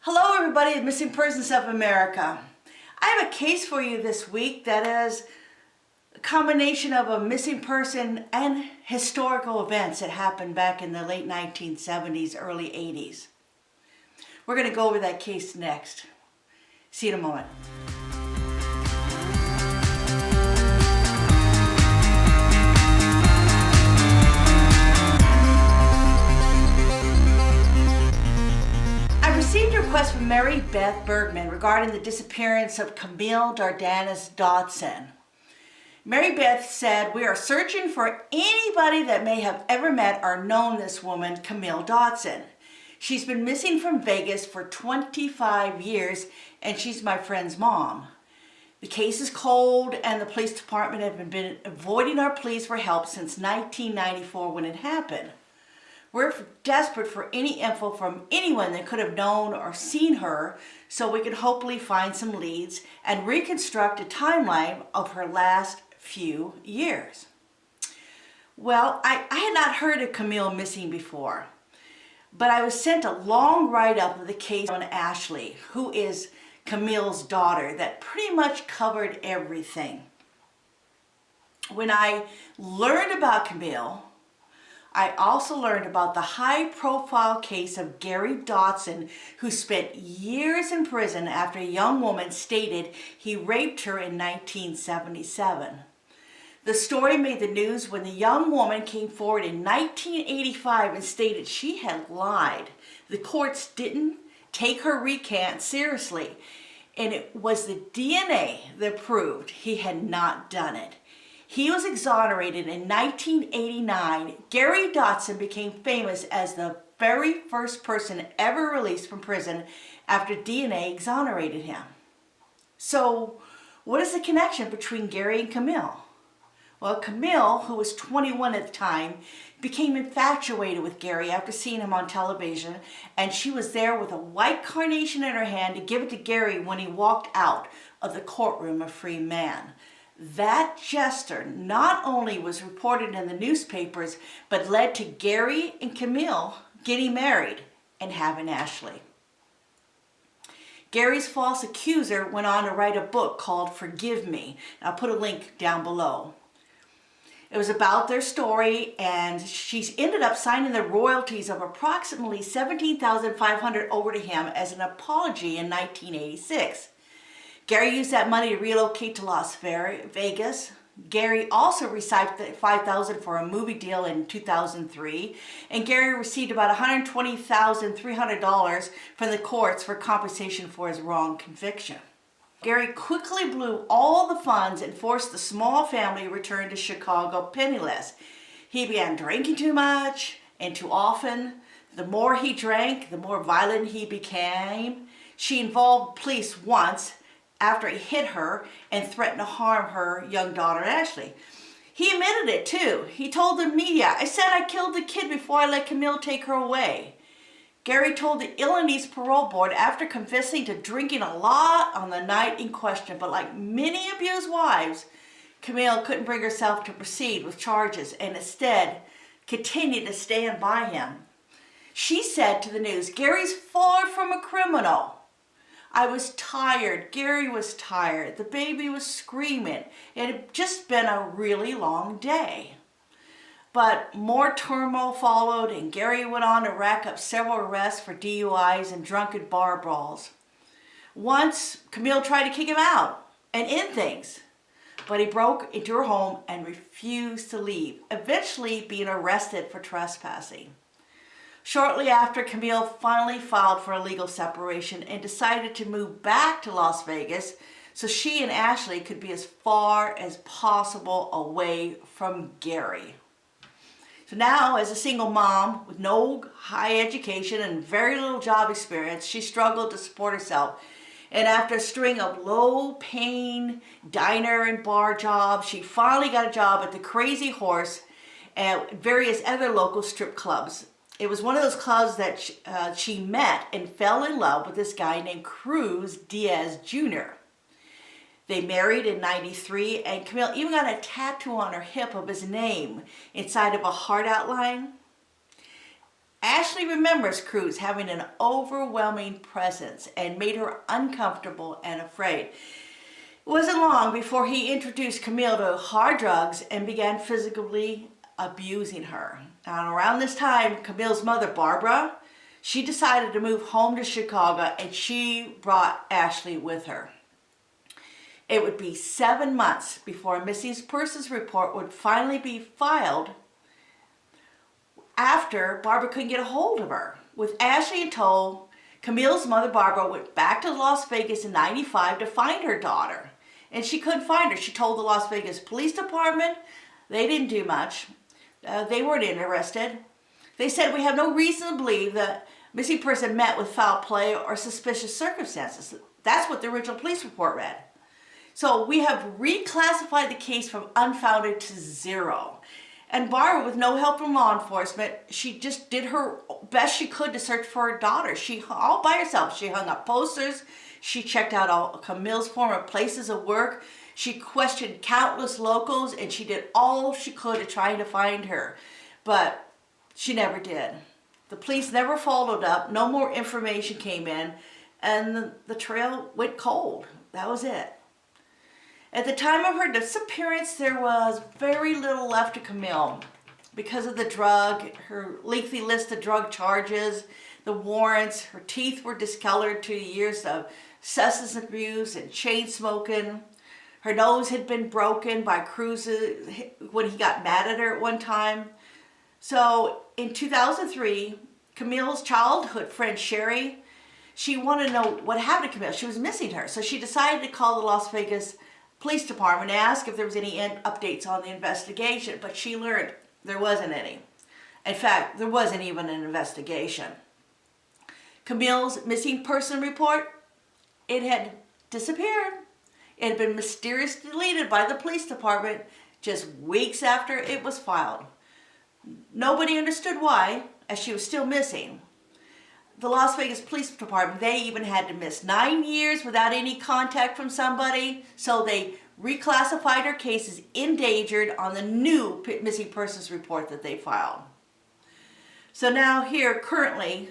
Hello everybody at Missing Persons of America. I have a case for you this week that is a combination of a missing person and historical events that happened back in the late 1970s, early 80s. We're going to go over that case next. See you in a moment. I received a request from Mary Beth Bergman regarding the disappearance of Camille Dardanes Dotson. Mary Beth said, "We are searching for anybody that may have ever met or known this woman, Camille Dotson. She's been missing from Vegas for 25 years and she's my friend's mom. The case is cold and the police department have been avoiding our pleas for help since 1994 when it happened. We're desperate for any info from anyone that could have known or seen her so we can hopefully find some leads and reconstruct a timeline of her last few years." Well, I had not heard of Camille missing before, but I was sent a long write-up of the case on Ashley, who is Camille's daughter, that pretty much covered everything. When I learned about Camille, I also learned about the high-profile case of Gary Dotson, who spent years in prison after a young woman stated he raped her in 1977. The story made the news when the young woman came forward in 1985 and stated she had lied. The courts didn't take her recant seriously, and it was the DNA that proved he had not done it. He was exonerated in 1989. Gary Dotson became famous as the very first person ever released from prison after DNA exonerated him. So, what is the connection between Gary and Camille? Well, Camille, who was 21 at the time, became infatuated with Gary after seeing him on television, and she was there with a white carnation in her hand to give it to Gary when he walked out of the courtroom a free man. That gesture not only was reported in the newspapers, but led to Gary and Camille getting married and having Ashley. Gary's false accuser went on to write a book called Forgive Me. I'll put a link down below. It was about their story, and she ended up signing the royalties of approximately $17,500 over to him as an apology in 1986. Gary used that money to relocate to Las Vegas. Gary also received $5,000 for a movie deal in 2003, and Gary received about $120,300 from the courts for compensation for his wrong conviction. Gary quickly blew all the funds and forced the small family to return to Chicago penniless. He began drinking too much and too often. The more he drank, the more violent he became. She involved police once after he hit her and threatened to harm her young daughter Ashley. He admitted it too. He told the media, "I said I killed the kid before I let Camille take her away." Gary told the Illinois parole board after confessing to drinking a lot on the night in question, but like many abused wives, Camille couldn't bring herself to proceed with charges and instead continued to stand by him. She said to the news, "Gary's far from a criminal. I was tired. Gary was tired. The baby was screaming. It had just been a really long day." But more turmoil followed, and Gary went on to rack up several arrests for DUIs and drunken bar brawls. Once, Camille tried to kick him out and end things, but he broke into her home and refused to leave, eventually being arrested for trespassing. Shortly after, Camille finally filed for a legal separation and decided to move back to Las Vegas so she and Ashley could be as far as possible away from Gary. So now, as a single mom with no high education and very little job experience, she struggled to support herself. And after a string of low-paying diner and bar jobs, she finally got a job at the Crazy Horse and various other local strip clubs. It was one of those clubs that she met and fell in love with this guy named Cruz Diaz Jr. They married in 93, and Camille even got a tattoo on her hip of his name inside of a heart outline. Ashley remembers Cruz having an overwhelming presence and made her uncomfortable and afraid. It wasn't long before he introduced Camille to hard drugs and began physically abusing her. And around this time, Camille's mother, Barbara, she decided to move home to Chicago, and she brought Ashley with her. It would be 7 months before a missing persons report would finally be filed after Barbara couldn't get a hold of her. With Ashley in tow, Camille's mother, Barbara, went back to Las Vegas in '95 to find her daughter. And she couldn't find her. She told the Las Vegas Police Department. They didn't do much. They weren't interested. They said, "We have no reason to believe that missing person met with foul play or suspicious circumstances." That's what the original police report read. So we have reclassified the case from unfounded to zero. And Barbara, with no help from law enforcement, she just did her best she could to search for her daughter. She, all by herself, she hung up posters. She checked out all Camille's former places of work. She questioned countless locals, and she did all she could to try to find her. But she never did. The police never followed up. No more information came in, and the trail went cold. That was it. At the time of her disappearance, there was very little left of Camille because of the drug, her lengthy list of drug charges, the warrants. Her teeth were discolored to years of substance abuse and chain smoking. Her nose had been broken by Cruz when he got mad at her at one time. So in 2003, Camille's childhood friend Sherry, she wanted to know what happened to Camille. She was missing her. So she decided to call the Las Vegas Police Department and ask if there was any updates on the investigation. But she learned there wasn't any. In fact, there wasn't even an investigation. Camille's missing person report, it had disappeared. It had been mysteriously deleted by the police department just weeks after it was filed. Nobody understood why, as she was still missing. The Las Vegas Police Department, they even had to miss 9 years without any contact from somebody, so they reclassified her case as endangered on the new missing persons report that they filed. So now here, currently,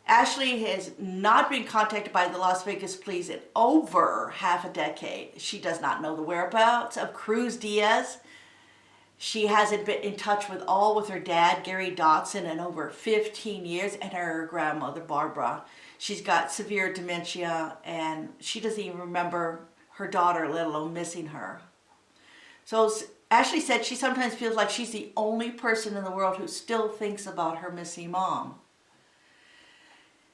Ashley has not been contacted by the Las Vegas police in over half a decade. She does not know the whereabouts of Cruz Diaz. She hasn't been in touch with her dad, Gary Dotson, in over 15 years, and her grandmother, Barbara. She's got severe dementia, and she doesn't even remember her daughter, let alone missing her. So Ashley said she sometimes feels like she's the only person in the world who still thinks about her missing mom.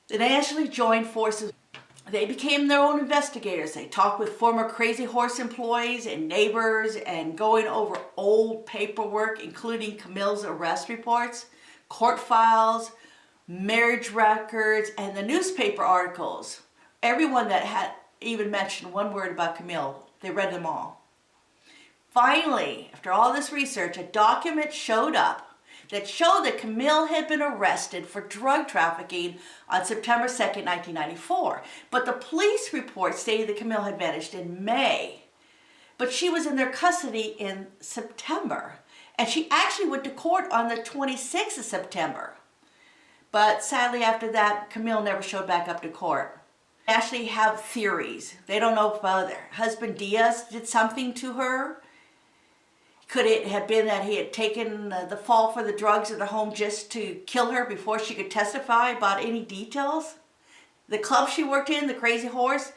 Then Ashley joined forces. They became their own investigators. They talked with former Crazy Horse employees and neighbors and going over old paperwork, including Camille's arrest reports, court files, marriage records, and the newspaper articles. Everyone that had even mentioned one word about Camille, they read them all. Finally, after all this research, a document showed up that showed that Camille had been arrested for drug trafficking on September 2nd, 1994. But the police report stated that Camille had vanished in May. But she was in their custody in September. And she actually went to court on the 26th of September. But sadly after that, Camille never showed back up to court. Ashley have theories. They don't know if her husband Diaz did something to her. Could it have been that he had taken the fall for the drugs in the home just to kill her before she could testify about any details? The club she worked in, the Crazy Horse,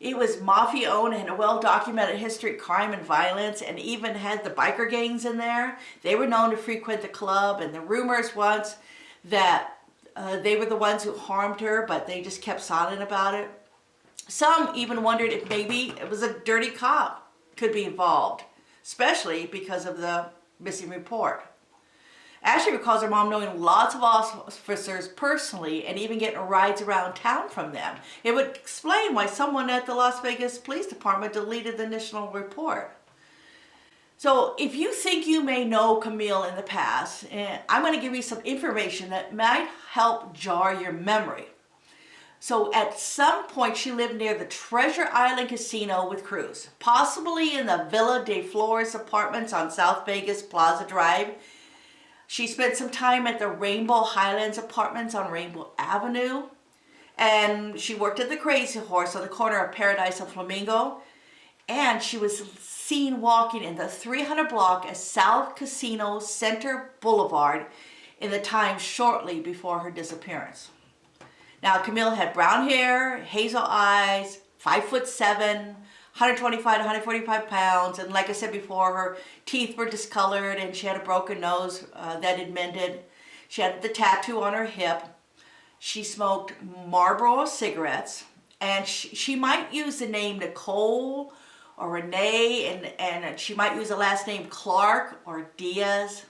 it was mafia-owned and a well-documented history of crime and violence, and even had the biker gangs in there. They were known to frequent the club, and the rumors once that they were the ones who harmed her, but they just kept silent about it. Some even wondered if maybe it was a dirty cop could be involved, especially because of the missing report. Ashley recalls her mom knowing lots of officers personally and even getting rides around town from them. It would explain why someone at the Las Vegas Police Department deleted the initial report. So if you think you may know Camille in the past, I'm going to give you some information that might help jar your memory. So at some point she lived near the Treasure Island Casino with Cruz, possibly in the Villa de Flores apartments on South Vegas Plaza Drive. She spent some time at the Rainbow Highlands Apartments on Rainbow Avenue. And she worked at the Crazy Horse on the corner of Paradise and Flamingo. And she was seen walking in the 300 block of South Casino Center Boulevard in the time shortly before her disappearance. Now, Camille had brown hair, hazel eyes, 5'7", 125 to 145 pounds, and like I said before, her teeth were discolored and she had a broken nose that had mended. She had the tattoo on her hip. She smoked Marlboro cigarettes, and she might use the name Nicole or Renee, and she might use the last name Clark or Diaz.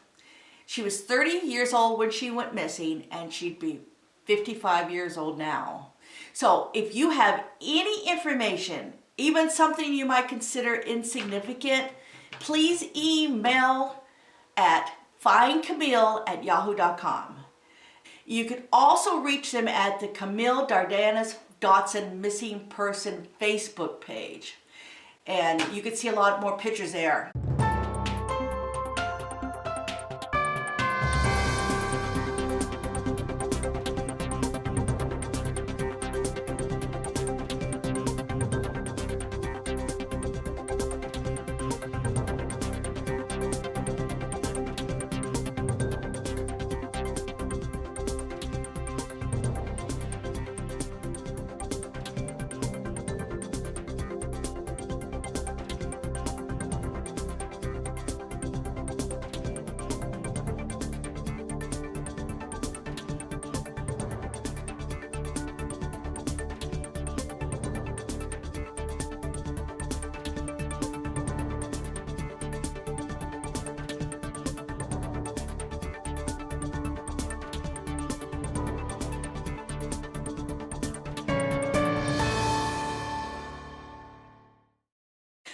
She was 30 years old when she went missing, and she'd be 55 years old now. So if you have any information, even something you might consider insignificant, please email at findcamille@yahoo.com. You can also reach them at the Camille Dardanes Dotson Missing Person Facebook page. And you can see a lot more pictures there.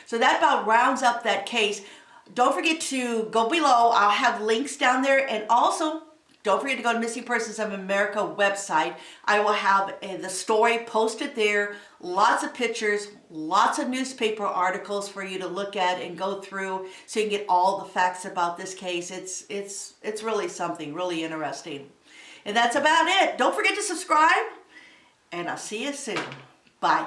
So that about rounds up that case. Don't forget to go below. I'll have links down there. And also, don't forget to go to Missing Persons of America website. I will have the story posted there. Lots of pictures, lots of newspaper articles for you to look at and go through so you can get all the facts about this case. It's really something really interesting. And that's about it. Don't forget to subscribe, and I'll see you soon. Bye.